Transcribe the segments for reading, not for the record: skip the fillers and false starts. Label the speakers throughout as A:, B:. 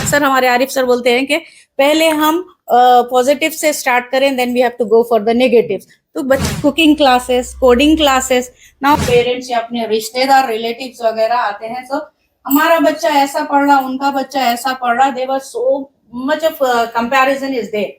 A: अक्सर हमारे आरिफ सर बोलते हैं कि पहले हम पॉजिटिव से स्टार्ट करें, then we have to go for the negatives. तो बच्चे कुकिंग क्लासेस, कोडिंग क्लासेस, ना पेरेंट्स या अपने रिश्तेदार रिलेटिव्स वगैरह आते हैं, तो हमारा बच्चा ऐसा पढ़ रहा, उनका बच्चा ऐसा पढ़ रहा, there was so much of comparison is there,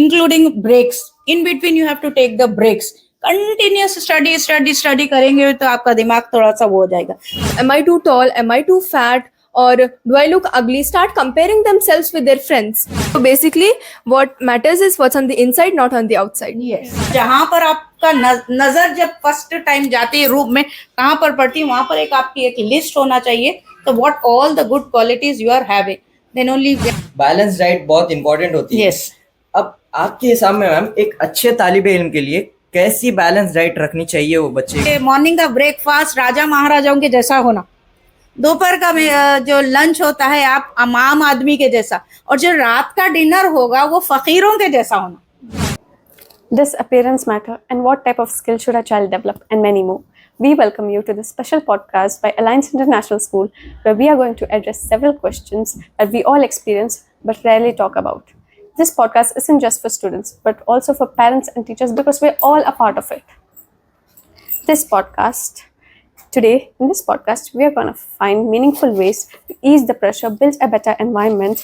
A: including breaks. In between you have to take the breaks. Continuous study करेंगे तो आपका दिमाग थोड़ा सा वो हो जाएगा।
B: Am I too tall? Am I too fat? Or do I look ugly? Start comparing themselves with their friends. So basically, what matters is what's on the inside, not on the outside.
A: Yes. जहाँ पर आपका नजर जब first time जाती है room में, कहाँ पर पड़ती है, वहां पर एक आपकी एक लिस्ट होना चाहिए। तो what all the good qualities you are having, then only.
C: Balance diet बहुत इंपॉर्टेंट होती है।
A: यस।
C: अब आपके हिसाब में मैम एक अच्छे तालिबे इल्म के लिए कैसी बैलेंस डाइट रखनी चाहिए वो बच्चे?
A: मॉर्निंग का ब्रेकफास्ट राजा महाराजाओं के जैसा होना, दोपहर का जो लंच होता है आप आम आदमी के जैसा, और जो रात का डिनर होगा वो फकीरों के जैसा होना।
D: Does appearance matter, and what type of skill should a child develop, and many more? We welcome you to this special podcast by Alliance International School, where we are going to address several questions that we all experience but rarely talk about. This podcast isn't just for students, but also for parents and teachers, because we're all a part of it. Today, in this podcast, we are going to find meaningful ways to ease the pressure, build a better environment,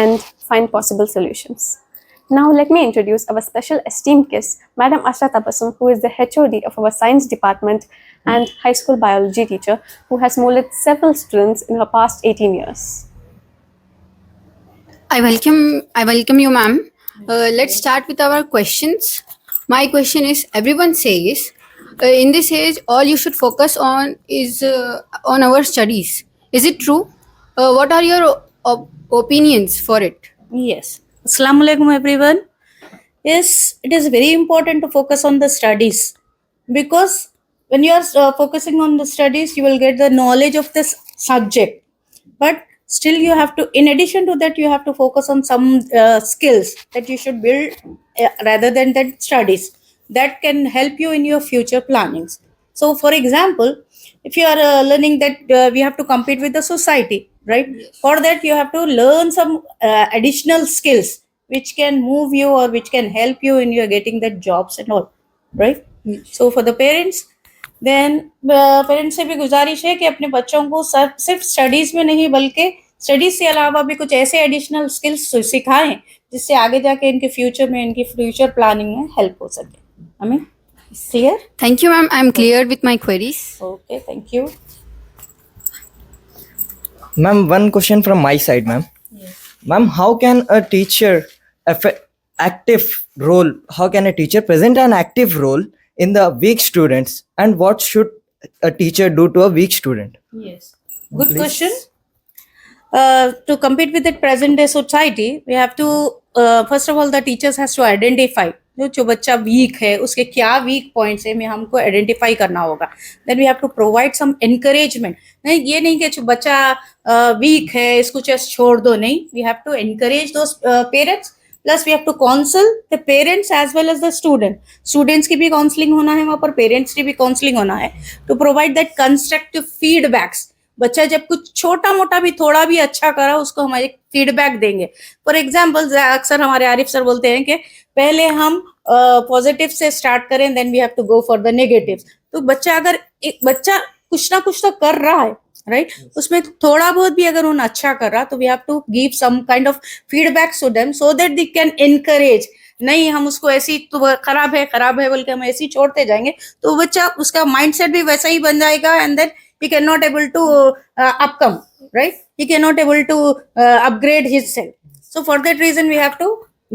D: and find possible solutions. Now, let me introduce our special esteemed guest, Madam Asha Tabassum, who is the HOD of our science department and high school biology teacher, who has molded several students in her past 18 years.
E: I welcome you, ma'am. Let's start with our questions. My question is: everyone says in this age all you should focus on is on our studies. Is it true? What are your opinions for it?
A: Yes. Assalamu alaikum everyone. Yes, it is very important to focus on the studies, because when you are focusing on the studies, you will get the knowledge of this subject. But still, you have to, in addition to that, you have to focus on some skills that you should build rather than that studies that can help you in your future plannings. So, for example, if you are learning that we have to compete with the society, right?
E: Yes.
A: For that, you have to learn some additional skills which can move you or which can help you in your getting the jobs and all, right?
E: Yes.
A: So, for the parents, then parents से भी गुजारिश है कि अपने बच्चों को सिर्फ studies में नहीं बल्कि स्टडीज से अलावा भी कुछ ऐसे एडिशनल स्किल्स सिखाएं जिससे आगे जाके इनके फ्यूचर में, इनकी फ्यूचर प्लानिंग में हेल्प हो सके। I mean clear?
E: Thank you, ma'am. I'm clear with my queries.
A: Okay, thank you.
C: Ma'am, one question from my side, ma'am.
A: Yes.
C: Ma'am, how can a teacher present an active role in the weak students, and what should a teacher do to a weak student?
A: Yes, good
C: Please.
A: question. To compete with the present day society, we have to first of all, the teachers has to identify जो बच्चा week है उसके क्या week points है, में हमको identify करना होगा। Then we have to provide some encouragement. नहीं, ये नहीं कि जो बच्चा वीक है इसको जस्ट छोड़ दो, नहीं, we have to encourage those parents, plus we have to counsel the parents as well as the students की भी काउंसलिंग होना है वहाँ पर, पेरेंट्स की भी काउंसलिंग होना है, to provide that constructive feedbacks. बच्चा जब कुछ छोटा मोटा भी थोड़ा भी अच्छा करा उसको हमारे फीडबैक देंगे। फॉर एग्जाम्पल, अक्सर हमारे आरिफ सर बोलते हैं कि पहले हम पॉजिटिव से स्टार्ट करें, then we have to go for the negatives. तो बच्चा अगर एक बच्चा कुछ ना कुछ तो कर रहा है, राइट, उसमें थोड़ा बहुत भी अगर उन्हें अच्छा कर रहा, तो we have to give some kind of feedback to them so that they can encourage. नहीं, हम उसको ऐसी तो खराब है बोल के हम ऐसी छोड़ते जाएंगे तो बच्चा उसका माइंडसेट भी वैसा ही बन जाएगा, and then he cannot able to upcome, right? He cannot able to upgrade himself. So for that reason, we have to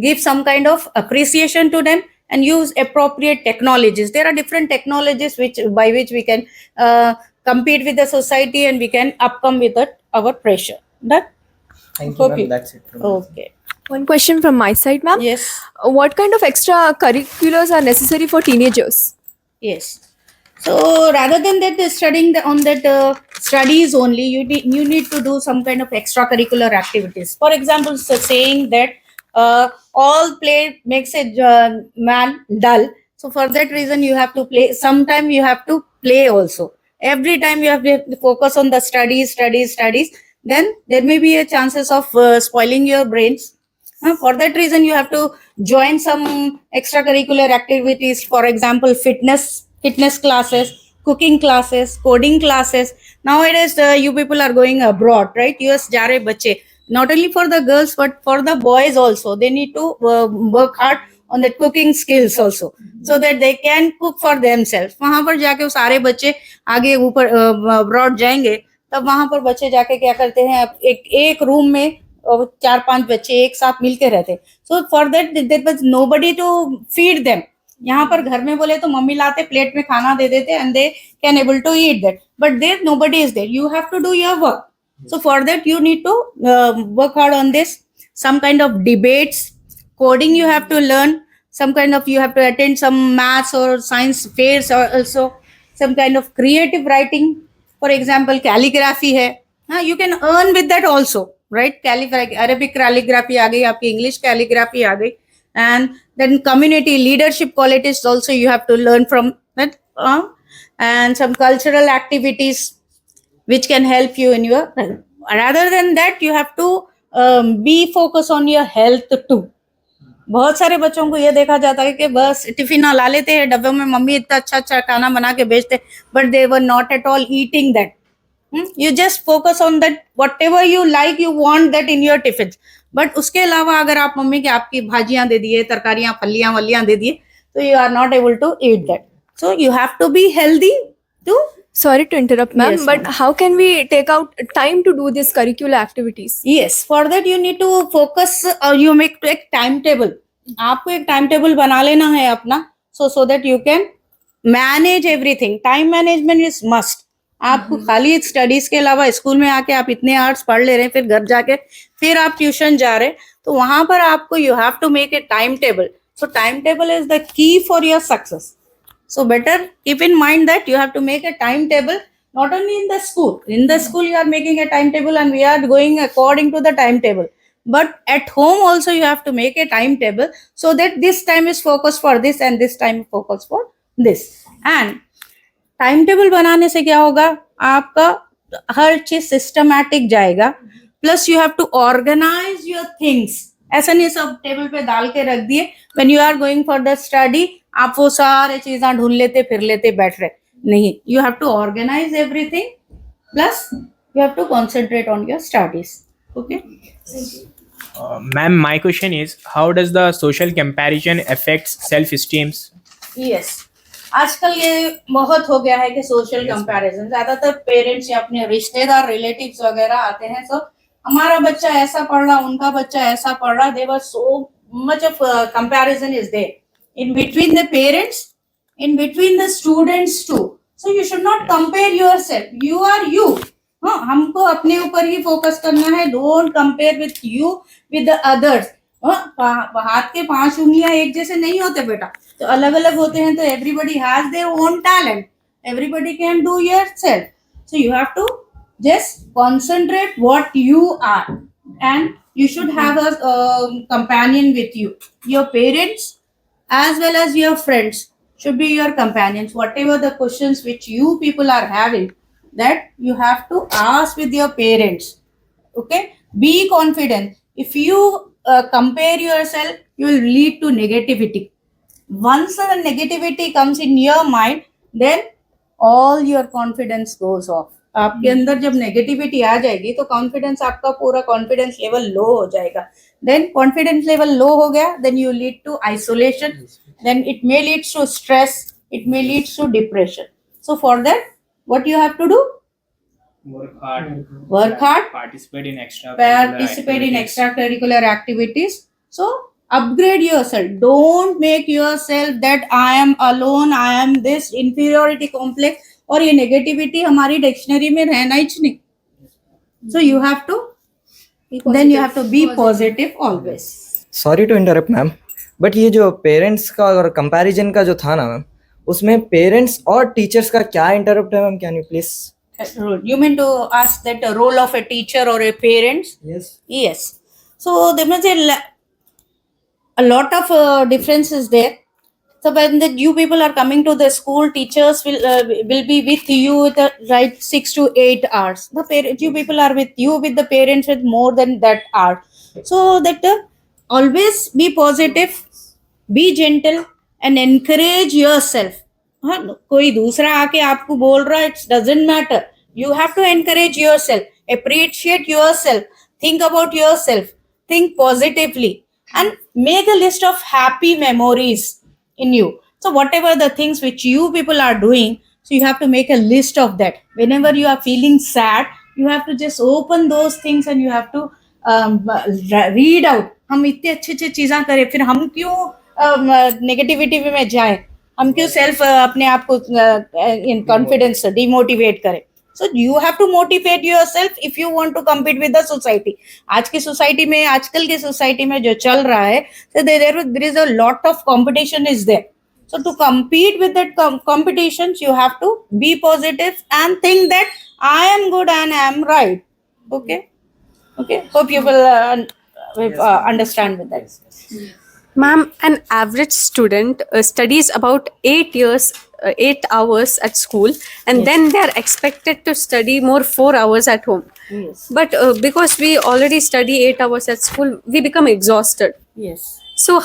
A: give some kind of appreciation to them and use appropriate technologies. There are different technologies by which we can compete with the society and we can upcome with our pressure. That?
C: Thank you, ma'am. That's it.
A: Okay.
B: One question from my side, ma'am.
A: Yes.
B: What kind of extra curriculars are necessary for teenagers?
A: Yes. So rather than that studying on that studies only, you need to do some kind of extracurricular activities. For example, saying that all play makes a man dull. So for that reason, you have to play. Sometime you have to play also. Every time you have to focus on the studies. then there may be a chances of spoiling your brains. For that reason, you have to join some extracurricular activities. For example, fitness classes, cooking classes, coding classes. Nowadays, you people are going abroad, right? US जा रहे बच्चे. Not only for the girls, but for the boys also. They need to work hard on the cooking skills also, so that they can cook for themselves. वहां पर जाके वो सारे बच्चे आगे ऊपर abroad जाएंगे, तब वहां पर बच्चे जाके क्या करते हैं, एक रूम में 4-5 बच्चे एक साथ मिलके रहते. So for that there was nobody to feed them. यहाँ पर घर में बोले तो मम्मी लाते प्लेट में खाना दे देते and they can able to eat that, but there nobody is there. You have to do your work. So for that you need to work hard on this. Some kind of debates, coding you have to learn. Some kind of you have to attend some maths or science fairs, or also some kind of creative writing. For example, calligraphy है. You can earn with that also, right? Arabic calligraphy आ गई, आपकी English calligraphy आ गई, and then community leadership qualities also you have to learn from that, and some cultural activities which can help you in your. Rather than that, you have to be focused on your health too. बहुत सारे बच्चों को ये देखा जाता है कि बस टिफिन ला लेते हैं, डब्बे में मम्मी इतना अच्छा अच्छा खाना बना के भेजते, but they were not at all eating that. You just focus on that, whatever you like, you want that in your tiffins. But उसके अलावा अगर आप मम्मी के आपकी भाजियां दे दिए, तरकारियां फलियां वलियां दे दिए, तो you are not able to eat that. So you have to be healthy too.
B: Sorry to interrupt, ma'am,
A: Yes,
B: but
A: ma'am.
B: how can we take out time to do these curricular activities?
A: Yes, for that you need to focus, or you make एक timetable. आपको एक timetable बना लेना है अपना, so that you can manage everything. Time management is must. आपको खाली studies के अलावा स्कूल में आके आप इतने आवर्स पढ़ ले रहे हैं, फिर घर जाके फिर आप ट्यूशन जा रहे हैं, तो वहां पर आपको you have to make a time table. So time table is the key for your success. So better keep in mind that you have to make a timetable, not only in the school. In the school you are making a timetable and we are going according to the timetable. But at home also you have to make a timetable, so that this time is focused for this and this time is focused for this. And timetable बनाने से क्या होगा, आपका हर चीज systematic जाएगा. Plus you have to organise your things. ऐसा नहीं सब टेबल पे डाल के रख दिए, when you are going for the study आप वो सारे चीजें ढूंढ लेते फिर लेते बैठ रहे. नहीं, you have to organise everything, plus you have to concentrate on your studies. Okay
F: Ma'am, my question is, how does the social comparison affects self-esteem?
A: Yes, आजकल ये बहुत हो गया है कि सोशल कंपैरिजन, ज्यादातर पेरेंट्स या अपने रिश्तेदार रिलेटिव्स वगैरह आते हैं, तो हमारा बच्चा ऐसा पढ़ रहा, उनका बच्चा ऐसा पढ़ रहा. There was so much of comparison is there in between the parents, in between the students too. So you should not compare yourself. You are you. हमको अपने ऊपर ही फोकस करना है. Don't compare with you with the others. हाथ के 5 उंगलियां एक जैसे नहीं होते बेटा, तो अलग अलग होते हैं. तो everybody has their own talent. Everybody can do yourself. So you have to just concentrate what you are, and you should have a companion with you. Your parents as well as your friends should be your companions. Whatever the questions which you people are having, that you have to ask with your parents. Okay, be confident. If you compare yourself, you will lead to negativity. Once the negativity comes in your mind, then all your confidence goes off. आपके अंदर जब negativity आ जाएगी तो confidence, आपका पूरा confidence level low हो जाएगा. Then confidence level low हो गया, then you lead to isolation, then it may lead to stress, it may lead to depression. So for that what you have to do, work hard, participate in extracurricular activities. So upgrade yourself. Don't make yourself that I am alone, I am this, inferiority complex, और ये negativity हमारी dictionary में रहना ही नहीं. So you have to, then you have to be positive always.
C: Sorry to interrupt ma'am, but ये जो parents का और कंपैरिजन का जो था ना मैम, उसमें पेरेंट्स और टीचर्स का क्या इंटरप्ट है ma'am? Can you please?
A: You mean to ask that a role of a teacher or a parent?
C: Yes.
A: Yes. So there must be a lot of differences there. So when you people are coming to the school, teachers will be with you with right 6 to 8 hours. You people are with you with the parents with more than that hour. So that always be positive, be gentle, and encourage yourself. हाँ, कोई दूसरा आके आपको बोल रहा है, it doesn't matter. You have to encourage yourself, appreciate yourself, think about yourself, think positively, and make a list of happy memories in you. So whatever the things which you people are doing, so you have to make a list of that. Whenever you are feeling sad, you have to just open those things and you have to read out. हम इतने अच्छे अच्छे चीज़ें करें, फिर हम क्यों negativity में जाए, हम क्यों सेल्फ अपने आप को इन कॉन्फिडेंस डिमोटिवेट करें. So you have to motivate yourself if you want to compete with the society. आज की सोसाइटी में, आजकल की सोसाइटी में जो चल रहा है, there is a lot of competition is there. So to compete with that competitions, you have to be positive and think that I am good and I am right. Okay, hope you will understand with that.
D: Ma'am, an average student studies about 8 hours at school, and then they are expected to study more 4 hours at home.
A: Yes.
D: But because we already study 8 hours at school, we become exhausted.
A: Yes.
D: So,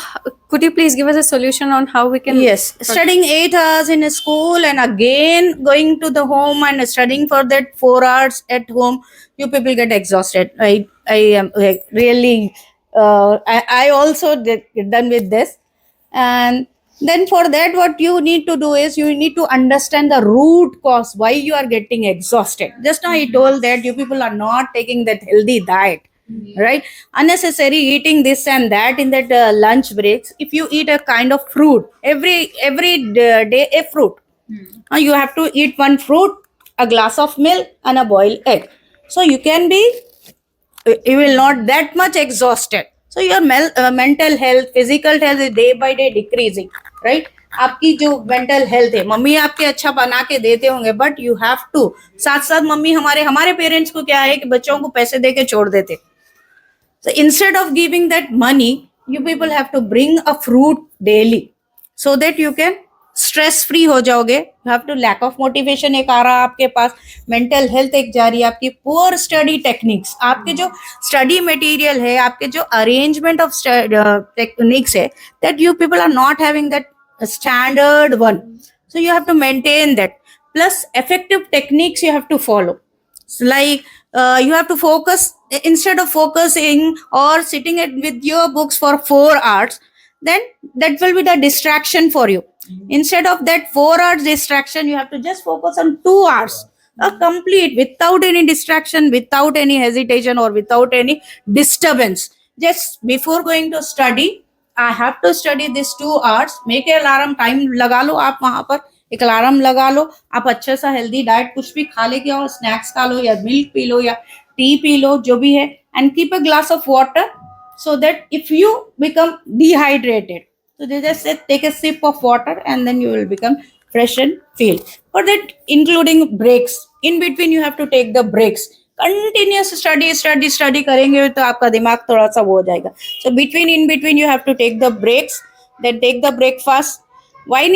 D: could you please give us a solution on how we can?
A: Yes, studying 8 hours in a school and again going to the home and studying for that 4 hours at home, you people get exhausted. I am like really, I also done with this. And then for that, what you need to do is you need to understand the root cause why you are getting exhausted. Just now I told that you people are not taking that healthy diet. Right, unnecessary eating this and that in that lunch breaks. If you eat a kind of fruit every day, a fruit, you have to eat one fruit, a glass of milk, and a boiled egg. So you can be, you will not that much exhausted. So your mental health, physical health is day by day decreasing. Right, आपकी जो mental health है, mummy आपके अच्छा बना के देते होंगे, but you have to साथ साथ मम्मी हमारे पेरेंट्स को क्या है कि बच्चों को पैसे दे के छोड़ देते. So instead of giving that money, you people have to bring a fruit daily so that you can stress free हो जाओगे. You have to lack of motivation एक आ रहा आपके पास, mental health एक जा रही है आपकी, poor study techniques, आपके जो study material है, आपके जो arrangement of techniques है, that you people are not having that standard one. So you have to maintain that. Plus effective techniques you have to follow. So like you have to focus, instead of focusing or sitting with your books for 4 hours, then that will be the distraction for you. Instead of that 4 hours distraction, you have to just focus on 2 hours, complete, without any distraction, without any hesitation, or without any disturbance. Just before going to study, I have to study this 2 hours. Make an alarm time लगा लो आप वहां पर, एक alarm लगा लो, आप अच्छा सा healthy diet कुछ भी खा लेके आओ, स्नैक्स खा लो या मिल्क पी लो या टी पी लो, जो भी है, and keep a glass of water so that if you become dehydrated, so they just say take a sip of water and then you will become fresh and feel. For that, including breaks, in between you have to take the breaks. Continuous study करेंगे तो आपका दिमाग थोड़ा सा वो हो जाएगा. So in between you have to take the breaks, then take the breakfast. Why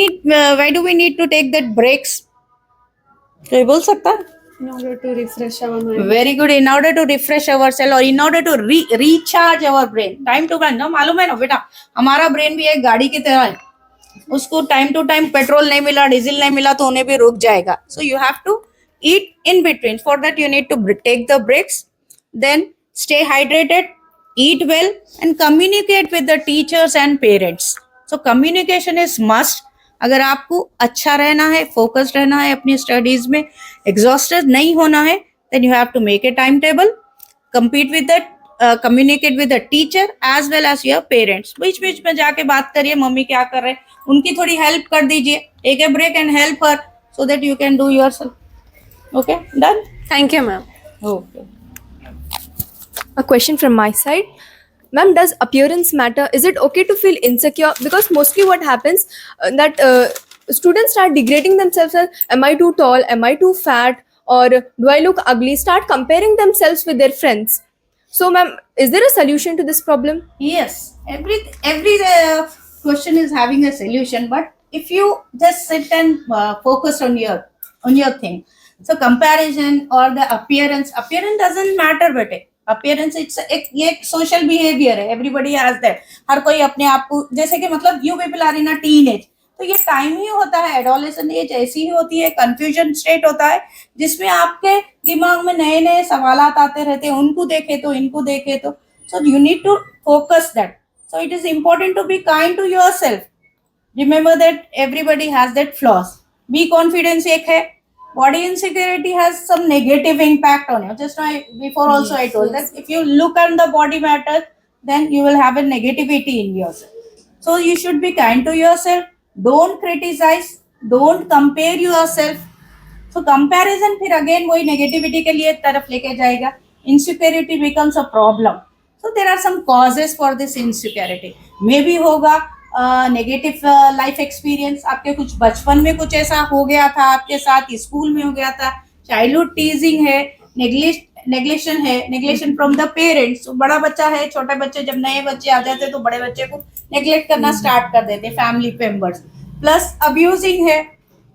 A: do we need to take that breaks? कोई बोल सकता है?
D: In order to refresh our mind.
A: Very good. In order to refresh ourselves or in order to recharge our brain. Time to time, ना मालूम है ना बेटा, हमारा ब्रेन भी एक गाड़ी की तरह है, उसको टाइम टू टाइम पेट्रोल नहीं मिला, डीजल नहीं मिला तो उन्हें भी रुक जाएगा. So you have to eat in between. For that you need to take the breaks, then stay hydrated, eat well, and communicate with the teachers and parents. So communication is must. अगर आपको अच्छा रहना है, focused रहना है अपनी studies में, exhausted नहीं होना है, then you have to make a timetable, compete with that, communicate with the teacher as well as your parents. बीच बीच में जाके बात करिए, मम्मी क्या कर रहे हैं, उनकी थोड़ी हेल्प कर दीजिए, take a break and help her so that you can do yourself. Okay, done?
D: Thank you, ma'am.
A: Okay.
B: A question from my side. Ma'am, does appearance matter? Is it okay to feel insecure? Because mostly what happens that students start degrading themselves as, am I too tall? Am I too fat? Or do I look ugly? Start comparing themselves with their friends. So ma'am, is there a solution to this problem?
A: Yes, every question is having a solution, but if you just sit and focus on your thing, so comparison or the appearance doesn't matter बेटे. Appearance it's ये एक social behavior है, everybody has that. हर कोई अपने आप को, जैसे कि मतलब you people are in a teenage, तो ये टाइम ही होता है, एडोलेसेंट एज ऐसी ही होती है, कंफ्यूजन स्टेट होता है जिसमें आपके दिमाग में नए नए सवालात आते रहते हैं, उनको देखे तो इनको देखे तो, so you need to focus that. So it is important to be kind to yourself. Remember that everybody has that flaws. Be confidence एक है. Body insecurity has some negative impact on you. Just now, before also I told that if you look at the body matter, then you will have a negativity in yourself. So you should be kind to yourself. Don't criticize. Don't compare yourself. So comparison फिर again वही negativity के लिए तरफ लेके जाएगा. Insecurity becomes a problem. So there are some causes for this insecurity. Maybe होगा negative life experience. आपके कुछ बचपन में कुछ ऐसा हो गया था आपके साथ, स्कूल में हो गया था, चाइल्डहुड टीजिंग है, नेग्लेक्शन है, नेग्लेक्शन फ्रॉम द पेरेंट्स. बड़ा बच्चा है, छोटे बच्चे जब नए बच्चे आ जाते हैं तो बड़े बच्चे को नेग्लेक्ट करना स्टार्ट कर देते, फैमिली मेंबर्स. प्लस अब्यूजिंग है.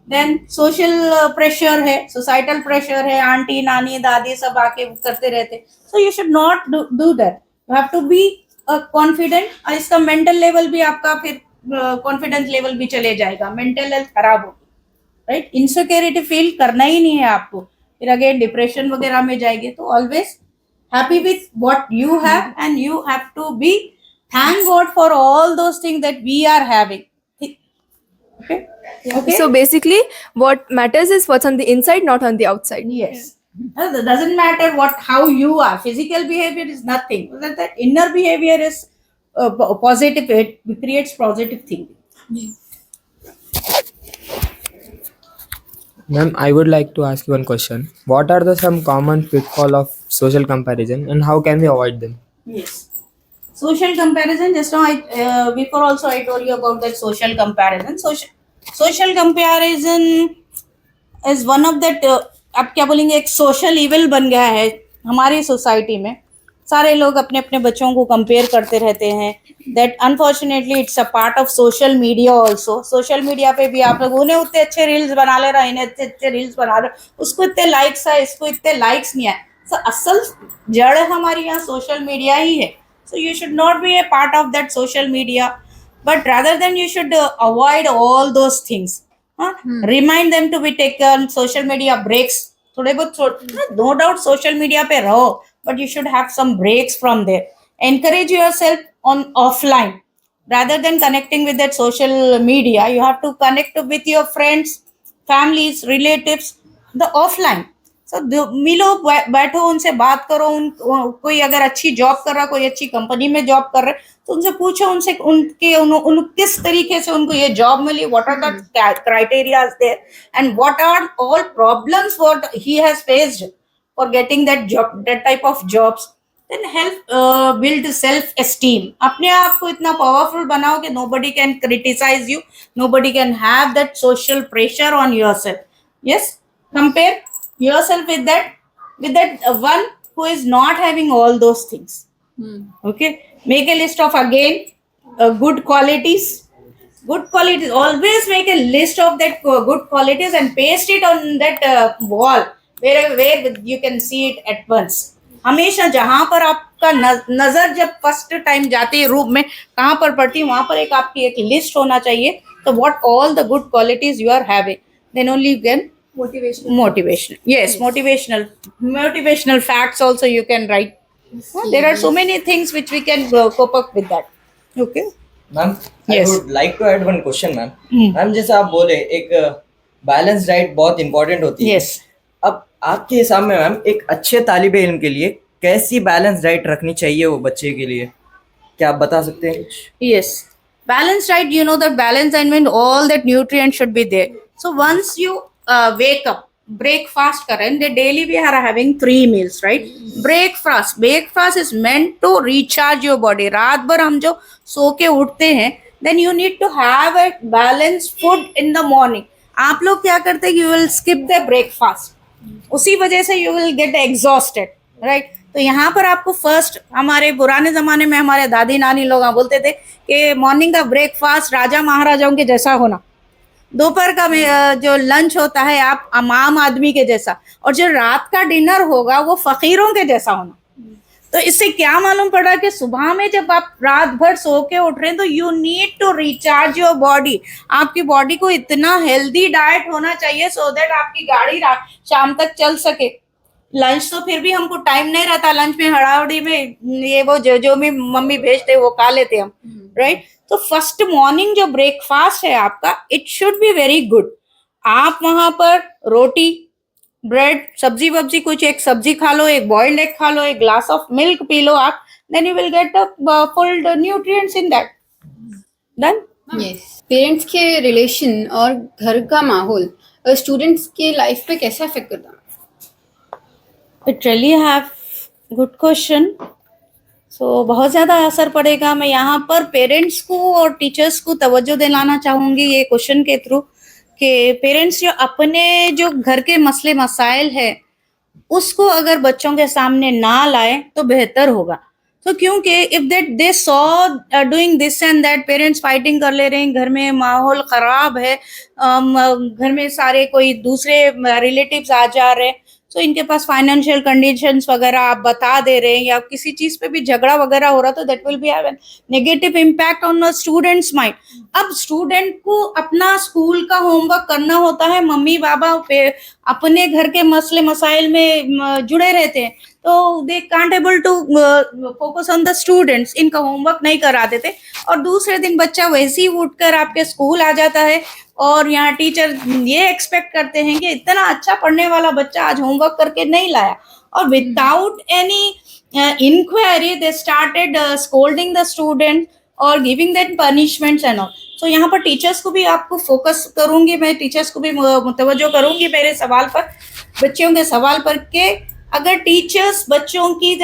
A: देन सोशल प्रेशर है, सोसाइटल प्रेशर है, आंटी नानी दादी सब आके करते रहते. So you should not do that. You have to be confident. और इसका मेंटल लेवल भी आपका फिर कॉन्फिडेंस लेवल भी चले जाएगा, मेंटल हेल्थ खराब होगी, राइट. इनसिक्योरिटी फील करना ही नहीं है आपको, फिर अगेन डिप्रेशन वगैरह में जाएंगे. तो always happy with what you have and you have to be thank god for all those things that we are having. Okay.
B: So basically, what matters is what's on the inside, not on the outside.
A: Yes. It doesn't matter how you are. Physical behavior is nothing. The inner behavior is positive. It creates positive thinking.
G: Ma'am, I would like to ask you one question. What are the some common pitfall of social comparison and how can we avoid them?
A: Yes. Social comparison. Just now, before also I told you about that social comparison. Social comparison is one of that. आप क्या बोलेंगे, एक social evil बन गया है हमारी society में. सारे लोग अपने अपने बच्चों को कंपेयर करते रहते हैं. That unfortunately it's a part of social media also. Social media पे भी आप लोग उन्हें उतने अच्छे रील्स बना ले रहे हैं, इन्हें अच्छे अच्छे रील्स बना रहे, उसको इतने लाइक्स है, इसको इतने लाइक्स नहीं है. सो असल जड़ हमारी यहाँ सोशल मीडिया ही है. So you should not be a part of that social media, but rather then you should avoid all those things. Remind them to be taken social media breaks. थोड़े बहुत, नो डाउट सोशल मीडिया पे रहो, but you should have some breaks from there. Encourage yourself on offline rather than connecting with that social media. You have to connect with your friends, families, relatives, the offline. So मिलो, बैठो, उनसे बात करो. कोई अगर अच्छी job कर रहा, कोई अच्छी कंपनी में जॉब कर रहे, तो उनसे पूछो, उनसे उन किस तरीके से उनको ये जॉब मिली, what are the criterias there and what are all problems what he has faced for getting that job, that type of jobs. Then help build self esteem. अपने आप को इतना पावरफुल बनाओ कि nobody can criticize you, nobody can have that social pressure on yourself. Yes, compare yourself with that one who is not having all those things. Okay, make a list of again good qualities. Good qualities. Always make a list of that good qualities and paste it on that wall where you can see it at once. हमेशा जहां पर आपका नजर जब first time जाती है room में, कहां पर पड़ती है, वहां पर एक आपकी एक लिस्ट होना चाहिए. तो what all the good qualities you are having, then only you can motivational. Yes, motivational facts also you can write. There are so many things which we can cope up with that. Okay.
C: Ma'am,
A: Yes.
C: I would like to add one question, ma'am. Ma'am, जैसे आप बोले एक balance diet बहुत important होती है.
A: Yes.
C: अब आपके हिसाब में मैम एक अच्छे तालिबे इल्म के लिए कैसी बैलेंस डाइट रखनी चाहिए वो बच्चे के लिए, क्या आप बता सकते हैं कुछ?
A: Yes. Balanced diet, you know that balance and when all that nutrients should be there. So once you wake up, breakfast karen, the daily we are having 3 meals, right? Breakfast is meant to recharge your body. रात भर हम जो सो के उठते हैं, then you need to have a balanced food in the morning. आप लोग क्या करते हैं, you will skip the breakfast. उसी वजह से you will get exhausted, right? तो यहाँ पर आपको फर्स्ट, हमारे पुराने जमाने में हमारे दादी नानी लोग बोलते थे कि मॉर्निंग का ब्रेकफास्ट राजा महाराजाओं के जैसा होना, दोपहर का जो लंच होता है आप आम आदमी के जैसा, और जो रात का डिनर होगा वो फकीरों के जैसा होना। तो इससे क्या मालूम पड़ा कि सुबह में जब आप रात भर सो के उठ रहे हैं तो you need to recharge your body. आपकी बॉडी को इतना हेल्दी डाइट होना चाहिए सो दैट आपकी गाड़ी शाम तक चल सके। लंच तो फिर भी हमको टाइम नहीं रहता, लंच में हड़ाहड़ी में ये वो जो भी मम्मी भेजते वो खा लेते हम, राइट। तो फर्स्ट मॉर्निंग जो ब्रेकफास्ट है आपका, it should be very good. आप वहां पर रोटी, ब्रेड, सब्जी वब्जी, कुछ एक सब्जी खा लो, एक बॉइल्ड एग खा लो, एक ग्लास ऑफ मिल्क पी लो आप, then you will get the full nutrients in that. Done.
E: Yes, parents के रिलेशन और घर का माहौल स्टूडेंट्स के लाइफ पे कैसे अफेक्ट करता है?
A: It really have good question. So बहुत ज़्यादा असर पड़ेगा। मैं यहाँ पर पेरेंट्स को और टीचर्स को तवज्जो दिलाना चाहूँगी ये क्वेश्चन के थ्रू कि पेरेंट्स जो अपने जो घर के मसले मसाइल है उसको अगर बच्चों के सामने ना लाए तो बेहतर होगा। तो क्योंकि if that they saw doing this and that, parents fighting कर ले रहे हैं, घर में माहौल खराब है, घर में सारे कोई दूसरे रिलेटिव्स आ जा रहे हैं, सो इनके पास फाइनेंशियल कंडीशंस वगैरह आप बता दे रहे हैं, या किसी चीज पे भी झगड़ा वगैरह हो रहा, तो that will be have an negative impact on students mind. अब स्टूडेंट को अपना स्कूल का होमवर्क करना होता है, मम्मी पापा अपने घर के मसले मसाइल में जुड़े रहते हैं, तो they can't able to focus on the students, इनका होमवर्क नहीं करा देते, और दूसरे दिन बच्चा वैसे ही उठकर आपके स्कूल आ जाता है, और यहाँ टीचर ये एक्सपेक्ट करते हैं कि इतना अच्छा पढ़ने वाला बच्चा आज होमवर्क करके नहीं लाया, और without any inquiry they started scolding the student और giving them punishments and all. So यहाँ पर टीचर्स को भी आपको फोकस करूंगी, मैं टीचर्स को भी मुतवज्जो करूंगी मेरे सवाल पर, बच्चों के सवाल पर, के अगर टीचर्स बच्चों की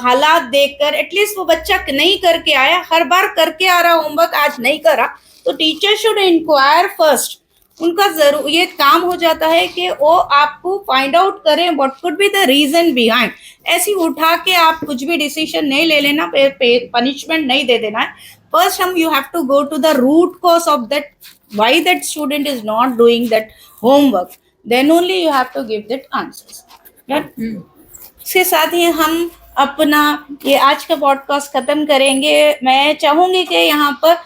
A: हालात देखकर, एटलीस्ट वो बच्चा नहीं करके आया, हर बार करके आ रहा होमवर्क, आज नहीं करा, तो टीचर शुड इंक्वायर फर्स्ट। उनका जरूर ये काम हो जाता है कि वो आपको फाइंड आउट करें what could be the reason behind. ऐसी उठा के आप कुछ भी डिसीजन नहीं ले लेना, पनिशमेंट नहीं दे देना है। First you have to go to the root cause of that, why that student is not doing that homework, then only you have to give that answers. इसके साथ ही हम अपना ये आज का पॉडकास्ट खत्म करेंगे। मैं चाहूंगी कि यहाँ पर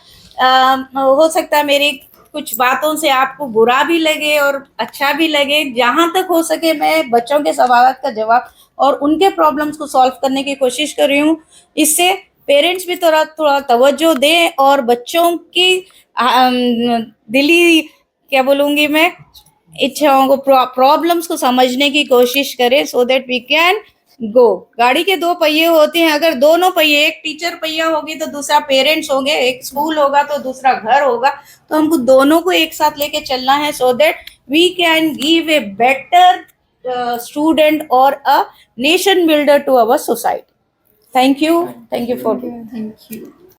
A: हो सकता है मेरी कुछ बातों से आपको बुरा भी लगे और अच्छा भी लगे। जहाँ तक हो सके मैं बच्चों के सवाल का जवाब और उनके प्रॉब्लम्स को सॉल्व करने की कोशिश कर रही हूँ। इससे पेरेंट्स भी थोड़ा तवज्जो दें और बच्चों की दिली क्या बोलूँगी मैं इच्छाओं को, प्रॉब्लम्स को समझने की कोशिश करें, so that we can go. गाड़ी के दो पहिए होते हैं, अगर दोनों पहिए, एक टीचर पहिया होगी तो दूसरा पेरेंट्स होंगे, एक स्कूल होगा तो दूसरा घर होगा, तो हमको दोनों को एक साथ लेके चलना है, so that we can give a better student और a nation builder to our society. Thank you for
E: thank you.